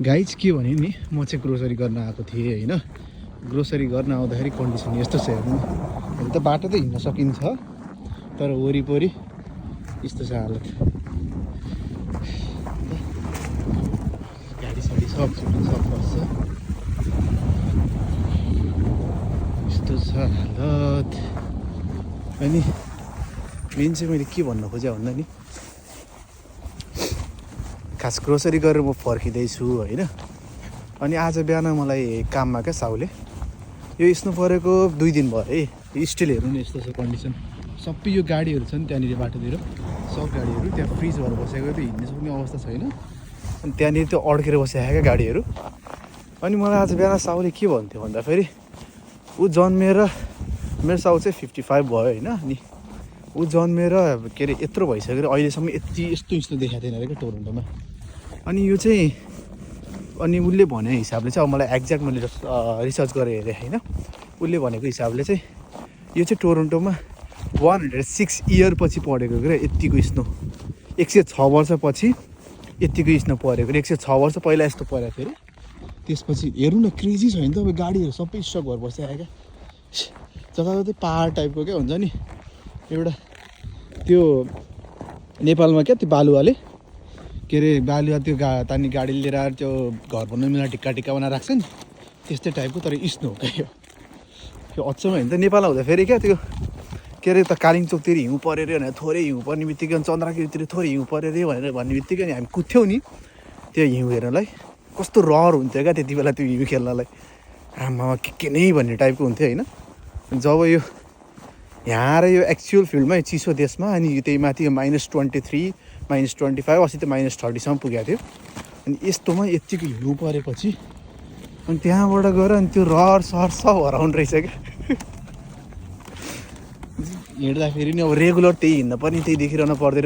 Guys के भने नि म चाहिँ ग्रोसरी गर्न आएको थिएँ होइन। ग्रोसरी गर्न आउँदाखेरि कन्डिसन यस्तो छ हेर्नु। अहिले त बाटो त हिँड्न सकिन्छ तर वरिपरि यस्तो छ हालत। गाडी साडी सब फस्छ यस्तो छ हालत। अनि मेन चाहिँ मैले के भन्न खोजेँ भन्दा नि खास ग्रोसरी गरेर म फर्किँदैछु होइन। अनि आज बिहान मलाई काममा क्या साउले यो स्नो परेको 2 दिन भयो है। स्टिल हेर्नु नि यस्तो छ कन्डिसन। सबै यो गाडीहरू छ नि त्यहाँनिर बाटोतिर सब गाडीहरू त्यहाँ फ्रिज भएर बसेको त हिँड्न सक्ने अवस्था छैन। अनि त्यहाँनिर त्यो अड्केर बसेको क्या गाडीहरू। अनि मलाई आज बिहान साउले के भन्थ्यो भन्दाखेरि ऊ जन्मेर मेरो साउ चाहिँ 55 भयो होइन। अनि ऊ जन्मेर के अरे यत्रो भइसक्यो अहिलेसम्म यस्तो देखाएको थिएन अरे क्या टोरन्टोमा। अनि यो चाहिँ अनि उसले भने हिसाबले चाहिँ अब मलाई एक्ज्याक्ट मैले रिसर्च गरेर हेरेँ होइन। उसले भनेको हिसाबले चाहिँ यो चाहिँ टोरन्टोमा 106 इयर पछि परेको क्या यत्तिको स्नो। 106 वर्षपछि यत्तिको स्नो परेको। 106 वर्ष पहिला यस्तो परेको थियो अरे। त्यसपछि हेर्नु न क्रेजी छ नि त। अब गाडीहरू सबै स्टक भएर बसिआयो क्या जताततै पहाड टाइपको क्या हुन्छ नि एउटा। त्यो नेपालमा क्या त्यो बालुवाले के अरे बालुवा त्यो तानी गाडी लिएर आएर त्यो घर बनाउनुलाई ढिक्का बनाएर राख्छ नि त्यस्तै टाइपको तर स्नो हो क्या यो अचम्म होइन त। नेपाल आउँदा फेरि क्या त्यो के अरे त कालिम्पोङतिर हिउँ पऱ्यो अरे भनेर थोरै हिउँ पर्ने बित्तिकै चन्द्रगिरीतिर थोरै हिउँ पऱ्यो अरे भनेर भन्ने बित्तिकै हामी कुद्थ्यौँ नि त्यो हिउँ हेर्नलाई। कस्तो रहर हुन्थ्यो क्या त्यति बेला त्यो हिउँ खेल्नलाई। आमामा के नै भन्ने टाइपको हुन्थ्यो होइन। जब यो यहाँ आएर यो एक्चुअल फिल्डमै चिसो देशमा अनि त्यही माथि -23 -25 अस्ति त -30सम्म पुगेको थियो। अनि यस्तोमा यत्तिको हिउँ परेपछि अनि त्यहाँबाट गएर अनि त्यो रहर सहर सब हराउनु रहेछ क्या हिँड्दाखेरि नि अब रेगुलर त्यही हिँड्न पनि त्यही देखिरहनु पर्दैन।